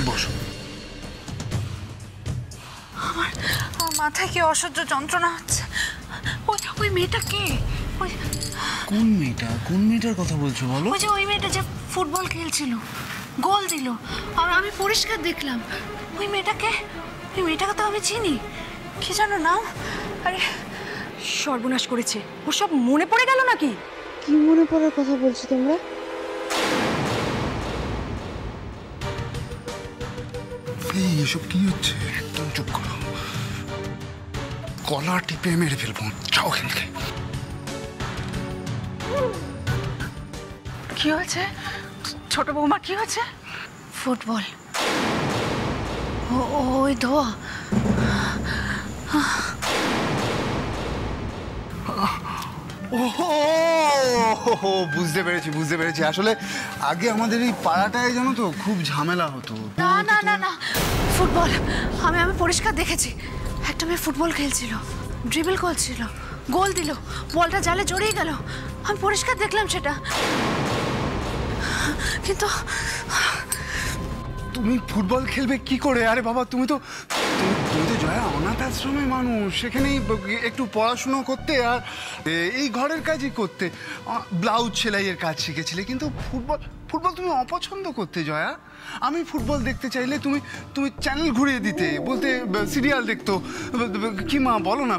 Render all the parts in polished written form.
বসো। আমার মাথায় কি অসহ্য যন্ত্রণা হচ্ছে। ওই মেয়েটা কে? কোন মেয়েটা? কোন মেয়েটার কথা বলছো বলো? ওই যে ওই মেয়েটা যে ফুটবল খেলছিল, গোল দিল, আর আমি পরিষ্কার দেখলাম। ওই মেয়েটাকে তো আমি চিনি। কি জানো নাম? আরে সর্বনাশ করেছে। ওর সব মনে পড়ে গেল নাকি? কি মনে পড়ার কথা বলছো তোমরা? এসব কি হচ্ছে? একদম চুপ করো, কলা টিপে মেরে ফেলবো। যাও খেলতে। কি হয়েছে ছোট বৌমা? কি হয়েছে? ফুটবল, ওই ধোয়া। ওহো, বুঝতে পেরেছি। আসলে আগে আমাদের এই পাড়াটায় জানো তো খুব ঝামেলা হতো। না, ফুটবল আমি পরিষ্কার দেখেছি। একটা মেয়ে ফুটবল খেলছিল, ড্রিবল করছিল, গোল দিল, বলটা জালে জড়িয়ে গেল। আমি পরিষ্কার দেখলাম সেটা। কিন্তু তুমি ফুটবল খেলবে কি করে? আরে বাবা, তুমি তো জয়া অনাথ আশ্রমে মানুষ, সেখানেই একটু পড়াশুনো করতে আর এই ঘরের কাজই করতে, ব্লাউজ সেলাইয়ের কাজ শিখেছিলে। কিন্তু ফুটবল তুমি অপছন্দ করতে জয়া। আমি ফুটবল দেখতে চাইলে তুমি চ্যানেল ঘুরিয়ে দিতে, বলতে সিরিয়াল দেখতো। কি মা বলো না?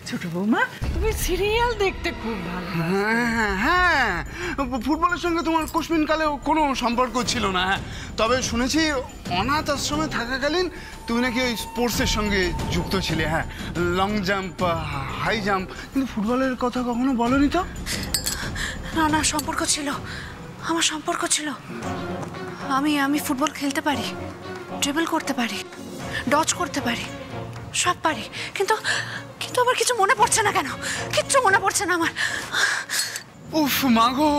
ছোট বৌমা, তুমি সিরিয়াল দেখতে খুব ভালো। হ্যাঁ, ফুটবলের সঙ্গে তোমার কোশ্মিন কালেও কোনো সম্পর্ক ছিল না। তবে শুনেছি অনাথ আশ্রমে থাকাকালীন তুমি নাকি ওই স্পোর্টসের সঙ্গে যুক্ত ছিলে। হ্যাঁ, লং জাম্প, হাই জাম্প। কিন্তু ফুটবলের কথা কখনো বলনি তো? না, সম্পর্ক ছিল, আমার সম্পর্ক ছিল। আমি ফুটবল খেলতে পারি, ড্রিবল করতে পারি, ডচ করতে পারি, সব পারি। কিন্তু আমার কিছু মনে পড়ছে না। কেন কিচ্ছু মনে পড়ছে না আমার। উফ মাগো,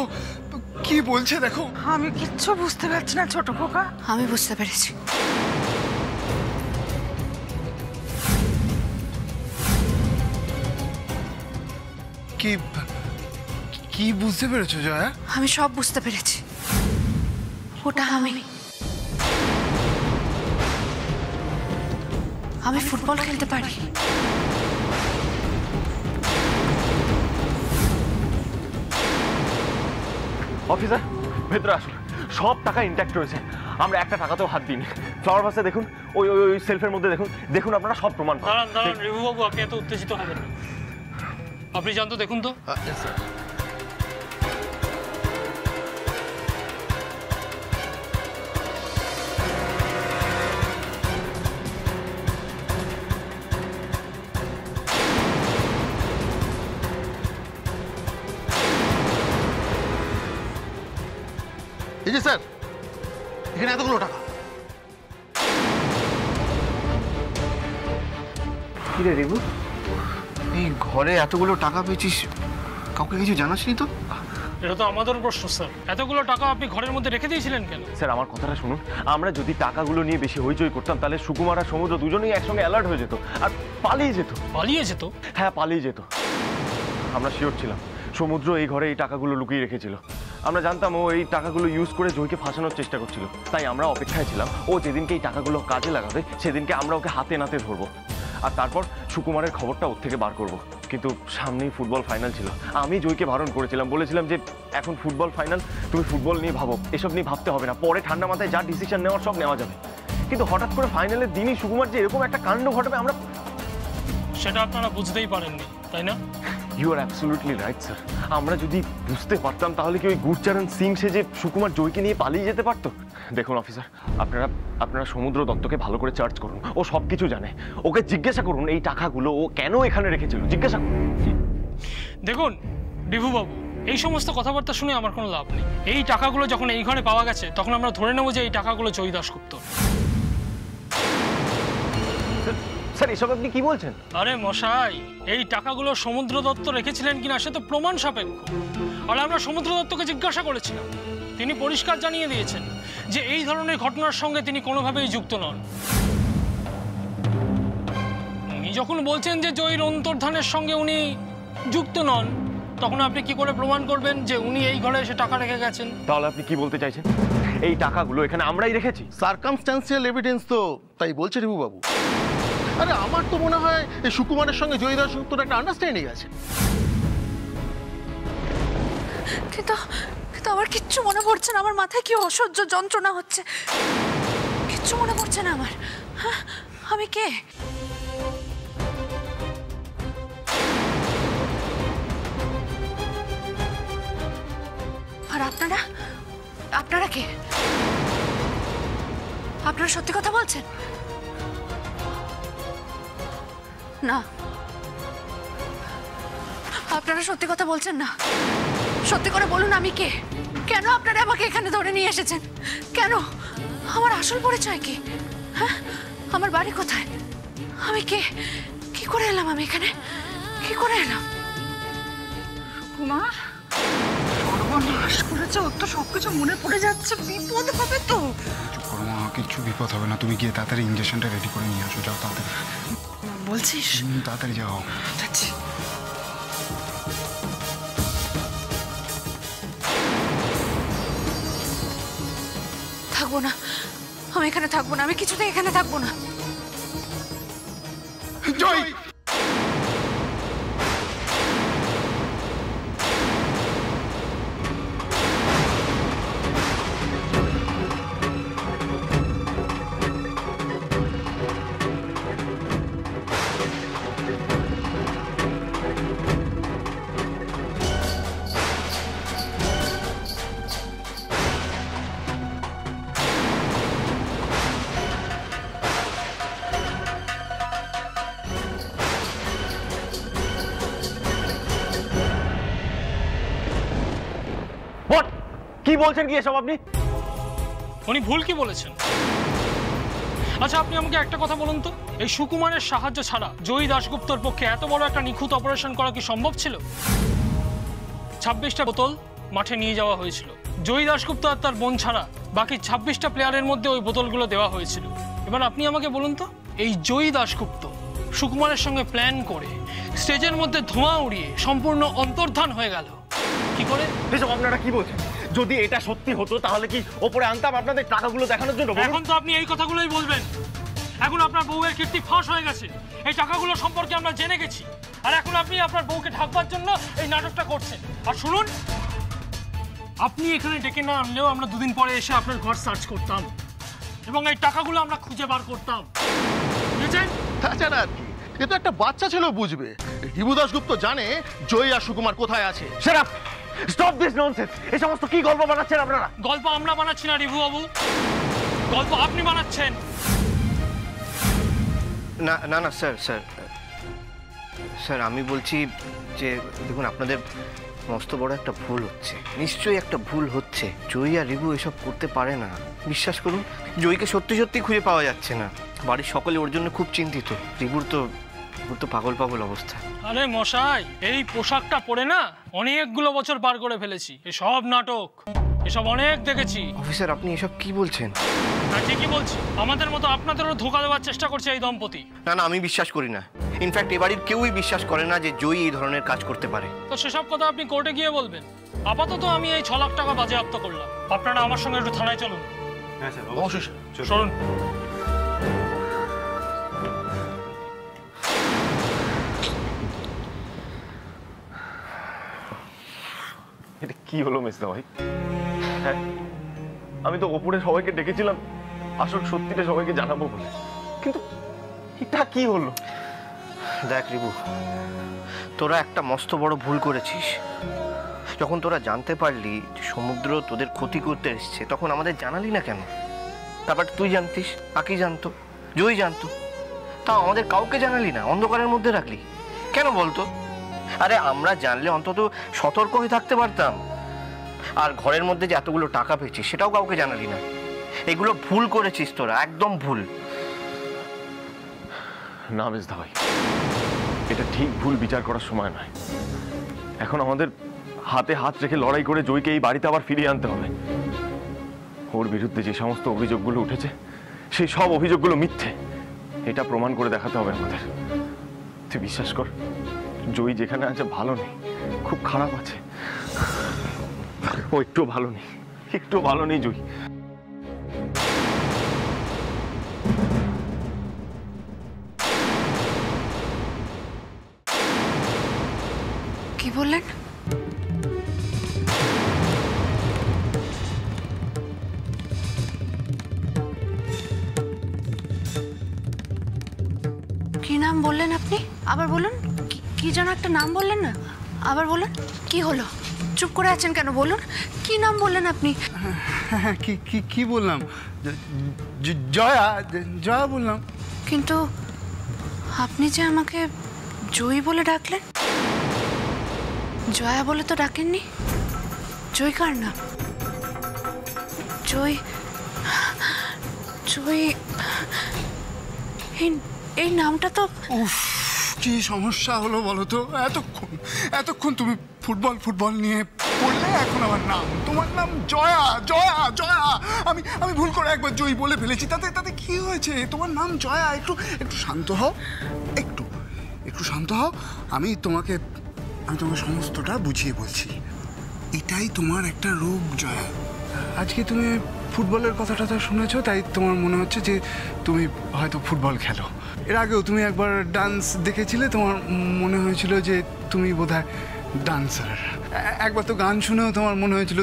কি বলছে দেখো। আমি কিচ্ছু বুঝতে পারছি না ছোট খোকা। আমি বুঝতে পেরেছি। কি বুঝতে পেরেছো জয়া? আমি সব বুঝতে পেরেছি। ওটা আমি ফুটবল খেলতে পারি। অফিসার, ভেতরে আসুন। সব টাকা ইনট্যাক্ট রয়েছে, আমরা একটা টাকাতেও হাত দিইনি। ফ্লাওয়ার ভাসে দেখুন, ওই সেলফের মধ্যে দেখুন আপনারা সব প্রমাণ। দাঁড়ান রিভু বাবু, আপনি এত উত্তেজিত হবেন না। আপনি জানতো দেখুন তো। এই যে স্যার, এখানে এতগুলো টাকা। কি রে রিবু, এই ঘরে এতগুলো টাকা পেয়েছিস, কাউকে কিছু জানাসনি তো? এটা তো আমাদের প্রশ্ন স্যার। এতগুলো টাকা আপনি ঘরের মধ্যে রেখে দিয়েছিলেন কেন? স্যার আমার কথাটা শুনুন, আমরা যদি টাকাগুলো নিয়ে বেশি হইচই করতাম তাহলে সুকুমার আর সমুদ্র দুজনেই একসঙ্গে অ্যালার্ট হয়ে যেত আর পালিয়ে যেত। পালিয়ে যেত? হ্যাঁ, পালিয়ে যেত। আমরা শিওর ছিলাম সমুদ্র এই ঘরে এই টাকাগুলো লুকিয়ে রেখেছিল। আমরা জানতাম ও এই টাকাগুলো ইউজ করে জয়কে ফাঁসানোর চেষ্টা করছিল। তাই আমরা অপেক্ষায় ছিলাম ও যেদিনকে এই টাকাগুলো কাজে লাগাবে সেদিনকে আমরা ওকে হাতে নাতে ধরবো আর তারপর সুকুমারের খবরটা ওর থেকে বার করব। কিন্তু সামনেই ফুটবল ফাইনাল ছিল। আমি জয়কে বারণ করেছিলাম, বলেছিলাম যে এখন ফুটবল ফাইনাল, তুমি ফুটবল নিয়ে ভাবো, এসব নিয়ে ভাবতে হবে না, পরে ঠান্ডা মাথায় যা ডিসিশন নেওয়ার সব নেওয়া যাবে। কিন্তু হঠাৎ করে ফাইনালের দিনই সুকুমার যে এরকম একটা কাণ্ড ঘটাবে আমরা সেটা আপনারা বুঝতেই পারেননি, তাই না? You are absolutely right sir. আমরা যদি বুঝতে পারতাম তাহলে কি ওই গুরচরণ সিং সেজে সুকুমার জয়কে নিয়ে পালিয়ে যেতে পারতো? দেখুন অফিসার, আপনারা সমুদ্র দত্তকে ভালো করে চার্জ করুন, ও সব কিছু জানে। ওকে জিজ্ঞাসা করুন এই টাকাগুলো ও কেন এখানে রেখেছিল, জিজ্ঞাসা করুন। দেখুন রিভু বাবু, এই সমস্ত কথাবার্তা শুনে আমার কোনো লাভ নেই। এই টাকাগুলো যখন এই ঘরে পাওয়া গেছে তখন আমরা ধরে নেবো যে এই টাকাগুলো জয়ী দাশগুপ্ত। স্যার এসব আপনি কি বলছেন? আরে মশাই, এই টাকাগুলো সমুদ্র দত্ত রেখেছিলেন কিনা সে তো প্রমাণ সাপেক্ষ। আর আমরা সমুদ্র দত্তকে জিজ্ঞাসা করেছিলাম, তিনি পরিষ্কার জানিয়ে দিয়েছেন যে এই ধরনের ঘটনার সঙ্গে তিনি কোনোভাবেই যুক্ত নন। উনি যখন বলছেন যে জয়ীর অন্তর্ধানের সঙ্গে উনি যুক্ত নন, তখন আপনি কি করে প্রমাণ করবেন যে উনি এই ঘরে এসে টাকা রেখে গেছেন? তাহলে আপনি কি বলতে চাইছেন? এই টাকাগুলো এখানে আমরাই রেখেছি? সার্কামস্ট্যান্সিয়াল এভিডেন্স তো তাই বলছে রিভু বাবু। আরে আমার তো মনে হয় এই সুকুমারের সঙ্গে জয়ী দাশগুপ্তর একটা আন্ডারস্ট্যান্ডিং আছে। কিন্তু কিন্তু আমার কিচ্ছু মনে পড়ছে না। আমার মাথায় কি অসহ্য যন্ত্রণা হচ্ছে, কিচ্ছু মনে পড়ছে না আমার। হ্যাঁ, আমি কে? আর আপনারা আপনারা কে? আপনারা সত্যি কথা বলছেন? না, আপনারা সত্যি কথা বলছেন না। সত্যি করে বলুন আমি কে? কেন আপনারা আমাকে এখানে ধরে নিয়ে এসেছেন? কেন? আমার আসল পরিচয় কি? হ্যাঁ, আমার বাড়ি কোথায়? আমি কে? কি করে এলাম আমি এখানে? কি করে এলাম? কুমার, সর্বনাশ করেছে। ওর তো সবকিছু মনে পড়ে যাচ্ছে, বিপদ হবে তো। চুপ করো মা, কিচ্ছু বিপদ হবে না। তুমি গিয়ে তাড়াতাড়ি ইঞ্জেকশনটা রেডি করে নিয়ে আসো, যাও তাড়াতাড়ি। বলছিস? তাড়াতাড়ি যাও। যাচ্ছি। থাকবো না, আমি এখানে থাকবো না। আমি কিছুতেই এখানে থাকবো না। জয়, হোয়াট? কি বলছেন কি এসব আপনি? উনি ভুল কি বলেছেন? আচ্ছা, আপনি আমাকে একটা কথা বলুন তো, এই সুকুমারের সাহায্য ছাড়া জয়ী দাশগুপ্তর পক্ষে এত বড় একটা নিখুঁত অপারেশন করা কি সম্ভব ছিল? 26টা বোতল মাঠে নিয়ে যাওয়া হয়েছিল। জয়ী দাশগুপ্ত আর তার বোন ছাড়া বাকি 26টা প্লেয়ারের মধ্যে ওই বোতলগুলো দেওয়া হয়েছিল। এবার আপনি আমাকে বলুন তো, এই জয়ী দাশগুপ্ত সুকুমারের সঙ্গে প্ল্যান করে স্টেজের মধ্যে ধোঁয়া উড়িয়ে সম্পূর্ণ অন্তর্ধান হয়ে গেল কি করে? এসব আপনারা কি বলছেন? যদি এটা সত্যি হতো তাহলে কি ওপরে আনতাম আপনাদের টাকাগুলো দেখানোর জন্য? এখন তো আপনি এই কথাগুলোই বলবেন। এখন আপনার বউয়ের কীর্তি ফাঁস হয়ে গেছে, এই টাকাগুলো সম্পর্কে আমরা জেনে গেছি, আর এখন আপনি আপনার বউকে ঢাকবার জন্য এই নাটকটা করছেন। আর শুনুন, আপনি এখানে ডেকে না আনলেও আমরা দুদিন পরে এসে আপনার ঘর সার্চ করতাম এবং এই টাকাগুলো আমরা খুঁজে বার করতাম, বুঝেছেন? তাছাড়া আর কি, এ তো একটা বাচ্চা ছেলেও বুঝবে। রিভু দাশগুপ্ত জানে জয়ী আর সুকুমার কোথায় আছে। Shut up! Stop this nonsense! এই সমস্ত কি গল্প বানাচ্ছেন আপনারা? গল্প আমরা বানাচ্ছি না রিভু বাবু, গল্প আপনি বানাচ্ছেন। না না না স্যার স্যার স্যার আমি বলছি যে দেখুন, আপনাদের মস্ত বড় একটা ভুল হচ্ছে, নিশ্চয়ই একটা ভুল হচ্ছে। জয়ী আর রিভু এসব করতে পারে না, বিশ্বাস করুন। জয়ীকে সত্যি সত্যি খুঁজে পাওয়া যাচ্ছে না, বাড়ির সকলে ওর জন্য খুব চিন্তিত। রিভুর তো পাগল পাগল অবস্থা। আরে মশাই, এই পোশাকটা পরে না অনেকগুলো বছর পার করে ফেলেছি। এসব নাটক এসব অনেক দেখেছি। অফিসার, আপনি এসব কি বলছেন? হ্যাঁ, ঠিকই বলছি। আমাদের মতো আপনাদেরও ধোঁকা দেওয়ার চেষ্টা করছে এই দম্পতি। না না, আমি বিশ্বাস করি না। ইনফ্যাক্ট এ বাড়ির কেউই বিশ্বাস করে না যে জয়ী এই ধরনের কাজ করতে পারে। তো সেসব কথা আপনি কোর্টে গিয়ে বলবেন। আপাতত আমি এই 6 লাখ টাকা বাজেয়াপ্ত করলাম। আপনারা আমার সঙ্গে একটু থানায় চলুন। হ্যাঁ স্যার, অবশ্যই স্যার। চলুন। এটা কি হলো মেজদা ভাই? হ্যাঁ, আমি তো ওপরে সবাইকে ডেকেছিলাম আসল সত্যিটা সবাইকে জানাবো বলে, কিন্তু এটা কি হলো? দেখ রিভু, তোরা একটা মস্ত বড় ভুল করেছিস। যখন তোরা জানতে পারলি যে সমুদ্র তোদের ক্ষতি করতে এসছে, তখন আমাদের জানালি না কেন? তারপর তুই জানতিস, আকি জানতো, জয়ী জানতো, তাও আমাদের কাউকে জানালি না, অন্ধকারের মধ্যে রাখলি কেন বলতো? আরে আমরা জানলে অন্তত সতর্ক হয়ে থাকতে পারতাম। আর ঘরের মধ্যে যে এতগুলো টাকা পেয়েছিস সেটাও কাউকে জানালি না। এগুলো ভুল করেছিস তোরা, একদম ভুল। না মেজদা ভাই, এটা ঠিক ভুল বিচার করার সময় নয়। এখন আমাদের হাতে হাত রেখে লড়াই করে জয়ীকে এই বাড়িতে আবার ফিরিয়ে আনতে হবে। ওর বিরুদ্ধে যে সমস্ত অভিযোগগুলো উঠেছে সেই সব অভিযোগগুলো মিথ্যে, এটা প্রমাণ করে দেখাতে হবে আমাদের। তুই বিশ্বাস কর, জয়ী যেখানে আছে ভালো নেই, খুব খারাপ আছে। ও একটু ভালো নেই, একটু ভালো নেই জয়ী। কি বললেন? কি নাম বললেন আপনি? আবার বলুন। কি যেন একটা নাম বললেন না, আবার বলুন। কি হলো? চুপ করে আছেন কেন? বলুন কি নাম বললেন আপনি? হ্যাঁ, কি কি কি বললাম? জয়া, জয়া বললাম। কিন্তু আপনি যে আমাকে জয়ী বলে ডাকলেন, জয়া বলে তো ডাকেননি। জয়ী কার নাম? জয়ী, জয়ী, এই নামটা তো। উফ, কি সমস্যা হলো বলো তো? এতক্ষণ তুমি ফুটবল ফুটবল নিয়ে পড়লে, এখন আমার নাম, তোমার নাম জয়া, জয়া, জয়া। আমি ভুল করে একবার জয়ী বলে ফেলেছি, তাতে কি হয়েছে? তোমার নাম জয়া। একটু শান্ত হও, একটু শান্ত হও। আমি তোমাকে সমস্তটা বুঝিয়ে বলছি। এটাই তোমার একটা রোগ জয়া। আজকে তুমি ফুটবলের কথাটা তো শুনেছো, তাই তোমার মনে হচ্ছে যে তুমি হয়তো ফুটবল খেলো। এর আগেও তুমি একবার ডান্স দেখেছিলে, তোমার মনে হয়েছিল যে তুমি বোধহয় ডান্সার। একবার তো গান শুনেও তোমার মনে হয়েছিল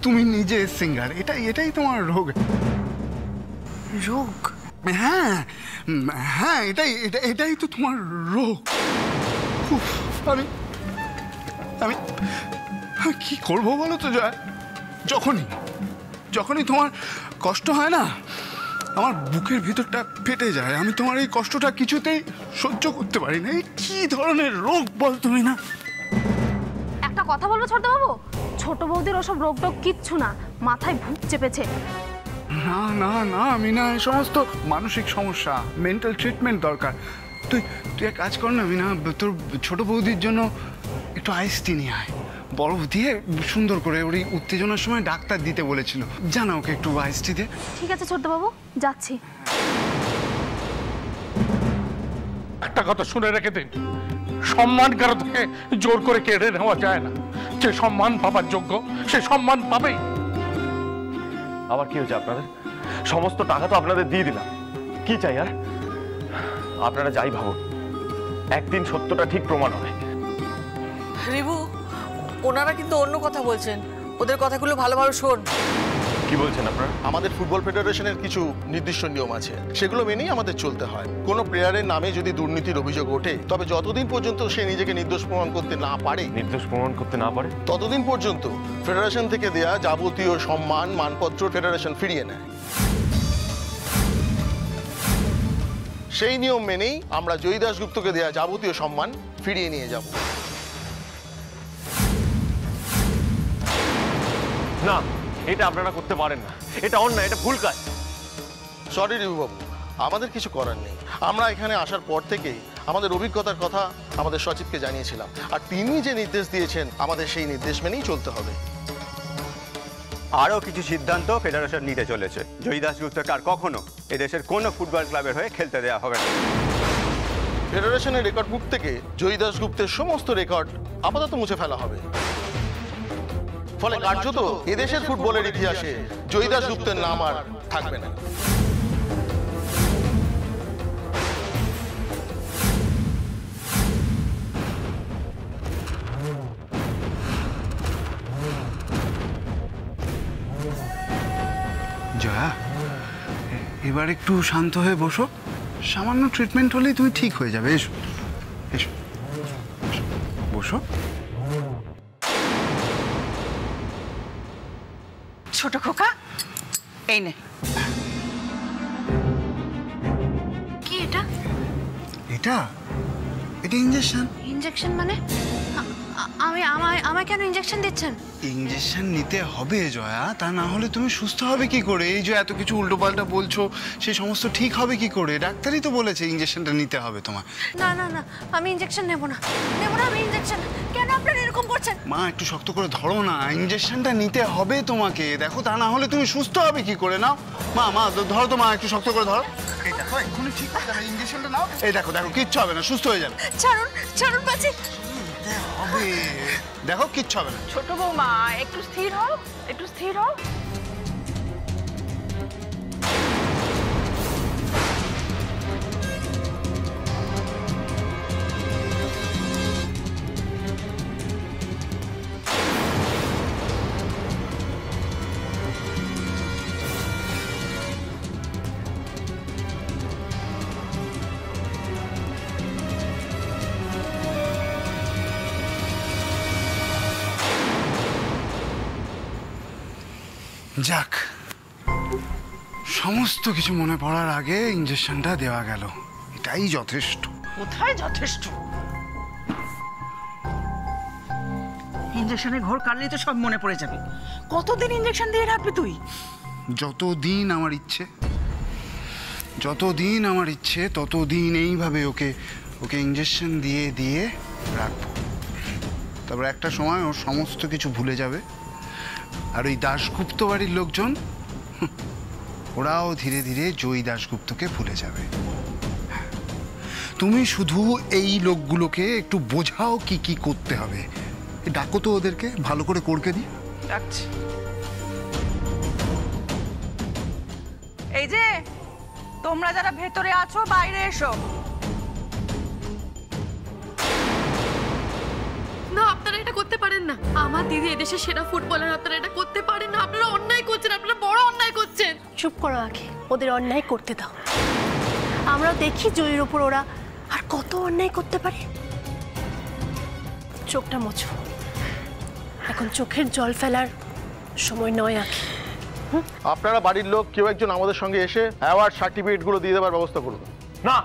তুমি নিজে সিঙ্গার। এটাই তোমার রোগ। রোগ? হ্যাঁ হ্যাঁ, এটাই তো তোমার রোগ। উফ, আমি কি করবো বলো তো জয়? যখনই তোমার কষ্ট হয় না, আমার বুকের ভিতরটা ফেটে যায়। আমি তোমার এই কষ্টটা কিছুতেই সহ্য করতে পারি না। এই কি ধরনের রোগ বল তুমি? না, একটা কথা বলবো ছোটবাবু, ছোট বৌদির ওসব রোগ টোগ কিচ্ছু না, মাথায় ভূত চেপেছে। না না না, আমি না, এই সমস্ত মানসিক সমস্যা, মেন্টাল ট্রিটমেন্ট দরকার। তুই এক কাজ কর না, আমি না তোর ছোট বৌদির জন্য একটু আইস টি নিয়ে আয়, বরফ দিয়ে সুন্দর করে। ওর উত্তেজনার সময় ডাক্তার দিতে বলেছিল, জানা ওকে একটু আইস টি দে। ঠিক আছে ছোটবাবু, যাচ্ছি। একটা কথা শুনে রেখে দিন, সম্মান কারো থেকে জোর করে কেড়ে নেওয়া যায় না। যে সম্মান পাবার যোগ্য সে সম্মান পাবেই। আবার কি হয়েছে আপনাদের? সমস্ত টাকা তো আপনাদের দিয়ে দিলাম, কি চাই আর? আপনারা যাই ভাবুন, একদিন সত্যটা ঠিক প্রমাণ হবে। রিভু, ওনারা কিন্তু অন্য কথা বলছেন, ওদের কথাগুলো ভালোভাবে শোন। কি বলছেন আপনারা? আমাদের ফুটবল ফেডারেশনের কিছু নির্দিষ্ট নিয়ম আছে, সেগুলো মেনেই আমাদের চলতে হয়। কোনো প্লেয়ারের নামে যদি দুর্নীতির অভিযোগ ওঠে, তবে যতদিন পর্যন্ত সে নিজেকে নির্দোষ প্রমাণ করতে না পারে, ততদিন পর্যন্ত ফেডারেশন থেকে দেয়া যাবতীয় সম্মান, মানপত্র ফেডারেশন ফিরিয়ে নেয়। সেই নিয়ম মেনেই আমরা জয়ী দাশগুপ্তকে দেয়া যাবতীয় সম্মান ফিরিয়ে নিয়ে যাব। না, এটা আপনারা করতে পারেন না, এটা অন্যায়, এটা ভুল কাজ। সরি রিভুবাবু, আমাদের কিছু করার নেই। আমরা এখানে আসার পর থেকেই আমাদের অভিজ্ঞতার কথা আমাদের সচিবকে জানিয়েছিলাম, আর তিনি যে নির্দেশ দিয়েছেন আমাদের সেই নির্দেশ মেনেই চলতে হবে। আরও কিছু সিদ্ধান্ত ফেডারেশন নিতে চলেছে। জয়ী দাশগুপ্তকে আর কখনো এদেশের কোনো ফুটবল ক্লাবের হয়ে খেলতে দেওয়া হবে না। ফেডারেশনের রেকর্ড বুক থেকে জয়ী দাশগুপ্তের সমস্ত রেকর্ড আপাতত মুছে ফেলা হবে। ফলে কার্যত এদেশের ফুটবলের ইতিহাসে জয়ী দাশগুপ্তের নাম আর থাকবে না। জয়া, এবার একটু শান্ত হয়ে বসো। সামান্য ট্রিটমেন্ট হলেই তুমি ঠিক হয়ে যাবে। এসো এসো, বসো। ছোট খোকা, এই নে। কি এটা? এটা ইঞ্জেকশন। ইনজেকশন মানে? আমায় কেন ইনজেকশন দিচ্ছেন? ইঞ্জেকশন নিতে হবে জয়া, তা না হলে তুমি সুস্থ হবে কি করে? এই যে এত কিছু উল্টোপাল্টা বলছো, সেই সমস্ত ঠিক হবে কি করে? ডাক্তারই তো বলেছে ইঞ্জেকশনটা নিতে হবে তোমার। না না না, আমি ইনজেকশন নেব না, আমি ইনজেকশন। কেন আপনারা এরকম করছেন? মা, একটু শক্ত করে ধরো না, ইঞ্জেকশনটা নিতে হবে তোমাকে। দেখো, তা না হলে তুমি সুস্থ হবে কি করে? নাও মা, ধরো তো মা, একটু শক্ত করে ধরো। এই দেখো, এক্ষুনি ঠিক হয়ে যাবে, ইঞ্জেকশনটা নাও। এই দেখো, কিচ্ছু হবে না, সুস্থ হয়ে যাবে। ছাড়ুন বাজি। হবে, দেখো কিচ্ছু হবে না। ছোট বৌমা একটু স্থির হও, একটু স্থির হও। যাক, সমস্ত কিছু মনে পড়ার আগে ইঞ্জেকশনটা দেওয়া গেল, এটাই যথেষ্ট। কোথায় যথেষ্ট? ইঞ্জেকশনের ঘোর কাটলেই তো সব মনে পড়ে যাবে। কতদিন ইঞ্জেকশন দিয়ে রাখবি তুই? যতদিন আমার ইচ্ছে, যতদিন আমার ইচ্ছে ততদিন এইভাবে ওকে ওকে ইঞ্জেকশন দিয়ে দিয়ে রাখবো। তারপর একটা সময় ওর সমস্ত কিছু ভুলে যাবে, আর ওই দাশগুপ্ত বাড়ির লোকজন ওরাও ধীরে ধীরে জয়ী দাশগুপ্তকে ভুলে যাবে। তুমি শুধু এই লোকগুলোকে একটু বোঝাও কি কি করতে হবে। ডাকো তো ওদেরকে, ভালো করে করকে দিই। ডাকছি। এই যে তোমরা যারা ভেতরে আছো বাইরে এসো। না, আপনারা এটা করতে পারেন না। আমার দিদি এদেশের সেরা ফুটবলার, আপনারা এটা করতে পারেন না। আপনারা অন্যায় করছেন, আপনারা বড় অন্যায় করছেন। চুপ করো আগে, ওদের অন্যায় করতে দাও। আমরা দেখি জয়ীর ওপর ওরা আর কত অন্যায় করতে পারে। চোখটা মোছো, এখন চোখের জল ফেলার সময় নয় আগে। আপনারা বাড়ির লোক কেউ একজন আমাদের সঙ্গে এসে অ্যাওয়ার্ড সার্টিফিকেটগুলো দিয়ে দেওয়ার ব্যবস্থা করুন। না,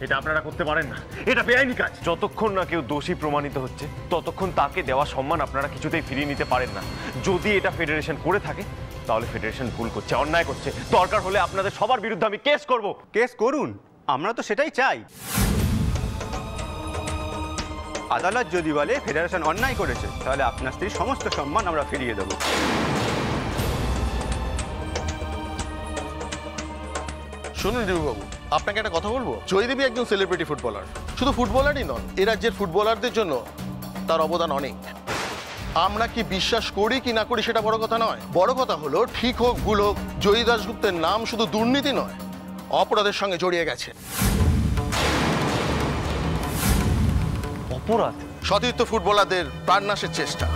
এটা আপনারা করতে পারেন না, এটা বেআইনি কাজ। যতক্ষণ না কেউ দোষী প্রমাণিত হচ্ছে ততক্ষণ তাকে দেওয়া সম্মান আপনারা কিছুতেই ফিরিয়ে নিতে পারেন না। যদি এটা ফেডারেশন করে থাকে তাহলে ফেডারেশন ভুল করছে, অন্যায় করছে। দরকার হলে আপনাদের সবার বিরুদ্ধে আমি কেস করব। কেস করুন, আমরা তো সেটাই চাই। আদালত যদি বলে ফেডারেশন অন্যায় করেছে তাহলে আপনার স্ত্রীর সমস্ত সম্মান আমরা ফিরিয়ে দেব। শুনুন বাবু, আপনাকে একটা কথা বলবো। জয়দেবী একজন সেলিব্রিটি ফুটবলার, শুধু ফুটবলারই নন, এ রাজ্যের ফুটবলারদের জন্য তার অবদান অনেক। আমরা কি বিশ্বাস করি কি না করি সেটা বড় কথা নয়। বড় কথা হলো ঠিক হোক ভুল হোক, জয়ী দাশগুপ্তের নাম শুধু দুর্নীতি নয়, অপরাধের সঙ্গে জড়িয়ে গেছে। অপরাধ? সতীর্থ ফুটবলারদের প্রাণনাশের চেষ্টা,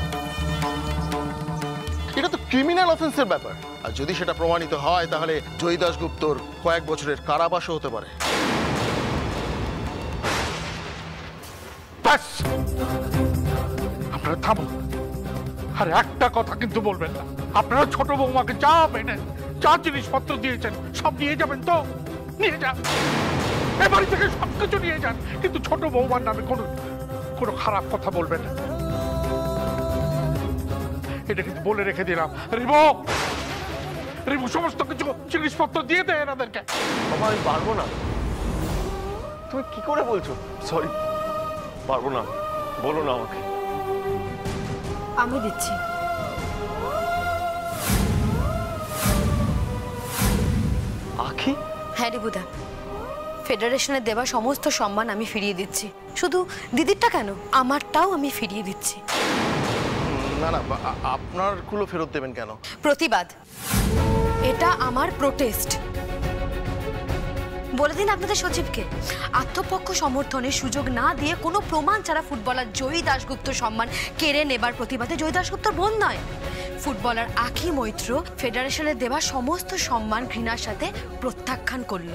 এটা তো ক্রিমিনাল অফেন্সের ব্যাপার। আর যদি সেটা প্রমাণিত হয় তাহলে জয়ী দাশগুপ্তর কয়েক বছরের কারাবাসও হতে পারে। আপনারা থামুন, আর একটা কথা কিন্তু বলবেন না। আপনারা ছোট বৌমাকে যা মেনে যা জিনিসপত্র দিয়েছেন সব নিয়ে যাবেন তো? নিয়ে যান, এ বাড়ি থেকে সবকিছু নিয়ে যান, কিন্তু ছোট বৌমার নামে কোনো খারাপ কথা বলবেন না। এটা কিন্তু বলে রেখে দিলাম। রিবু সমস্ত কিছু জিনিসপত্র দিয়ে দেয় এনাদেরকে। বাবা, আমি পারবো না। তুমি কি করে বলছো? সরি, পারবো না। বলো না আমাকে। আমি দিচ্ছি। আখি? হ্যাঁ রিবুদা, ফেডারেশনের দেওয়া সমস্ত সম্মান আমি ফিরিয়ে দিচ্ছি। শুধু দিদিরটা কেন, আমারটাও আমি ফিরিয়ে দিচ্ছি। না না, আপনার গুলো ফেরত দেবেন কেন? প্রতিবাদ, এটা আমার প্রোটেস্ট। বলে দিন আপনাদের সচিবকে আত্মপক্ষ সমর্থনের সুযোগ না দিয়ে কোনো প্রমাণ ছাড়া ফুটবলার জয়ী দাশগুপ্ত সম্মান কেড়ে নেবার প্রতিবাদে জয়ী দাশগুপ্তর বোন নয়, ফুটবলার আখি মৈত্র ফেডারেশনের দেওয়া সমস্ত সম্মান ঘৃণার সাথে প্রত্যাখ্যান করল।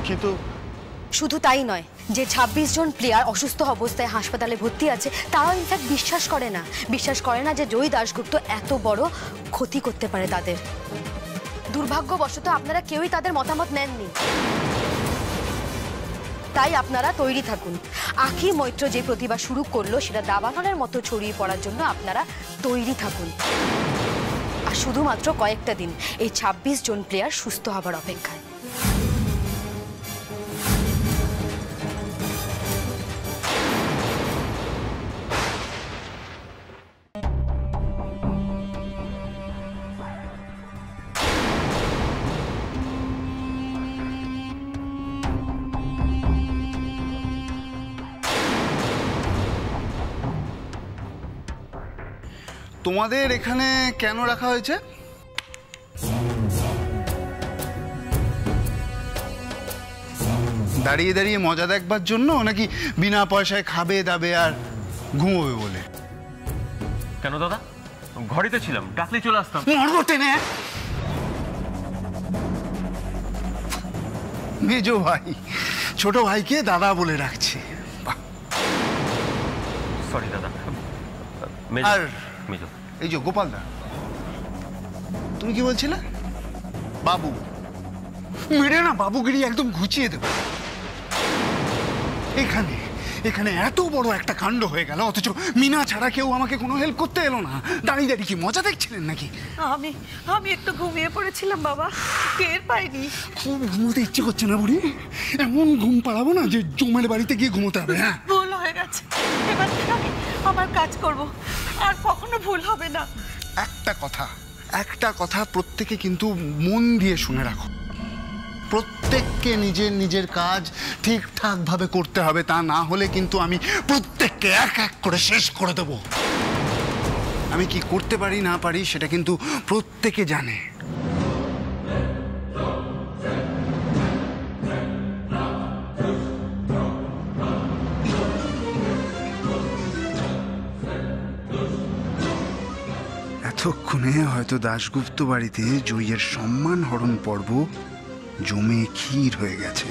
কিন্তু শুধু তাই নয়, যে 26 জন প্লেয়ার অসুস্থ অবস্থায় হাসপাতালে ভর্তি আছে তারাও ইনফ্যাক্ট বিশ্বাস করে না যে জয়ী দাশগুপ্ত এত বড় ক্ষতি করতে পারে তাদের। দুর্ভাগ্যবশত আপনারা কেউই তাদের মতামত নেননি। তাই আপনারা তৈরি থাকুন। আখি মৈত্র যে প্রতিভা শুরু করলো সেটা দাবানলের মতো ছড়িয়ে পড়ার জন্য আপনারা তৈরি থাকুন। আর শুধুমাত্র কয়েকটা দিন, এই 26 জন প্লেয়ার সুস্থ হবার অপেক্ষায়। তোমাদের এখানে কেন রাখা হয়েছে? দাঁড়িয়ে দাঁড়িয়ে মজা দেখবার জন্য, নাকি বিনা পয়সায় খাবে দাবে আর ঘুমোবে বলে? কেন দাদা, ঘরেতে ছিলাম, ডাকলে চলে আসতাম। টেনে মেজো ভাই ছোট ভাইকে দাদা বলে রাখছে। সরি দাদা। আর এই যে গোপাল দা, তুমি কি বলছিলে? বাবু মেরে না বাবুগিরি একদম ঘুচিয়ে দেব। এখানে এখানে এত বড় একটা কাণ্ড হয়ে গেল, অথচ মিনা ছাড়া কেউ আমাকে কোনো হেল্প করতে এলো না। দাঁড়িয়ে দাঁড়িয়ে কি মজা দেখছিলেন নাকি? আমি একটু ঘুমিয়ে পড়েছিলাম বাবা, টের পাইনি। খুব ঘুমোতে ইচ্ছে করছে না বুড়ি? এমন ঘুম পাড়াবো না যে জমের বাড়িতে গিয়ে ঘুমোতে হবে। হ্যাঁ, ভুল হয়ে গেছে, এবার থেকে আমি আমার কাজ করব, আর কখনো ভুল হবে না। একটা কথা প্রত্যেকে কিন্তু মন দিয়ে শুনে রাখো। প্রত্যেককে নিজের নিজের কাজ ঠিকঠাক ভাবে করতে হবে, তা না হলে কিন্তু আমি প্রত্যেককে এক এক করে শেষ করে দেব। আমি কি করতে পারি না পারি সেটা কিন্তু প্রত্যেকে জানে। এতক্ষণে হয়তো দাশগুপ্ত বাড়িতে জয়ের সম্মান হরণ পর্ব জমে ক্ষীর হয়ে গেছে।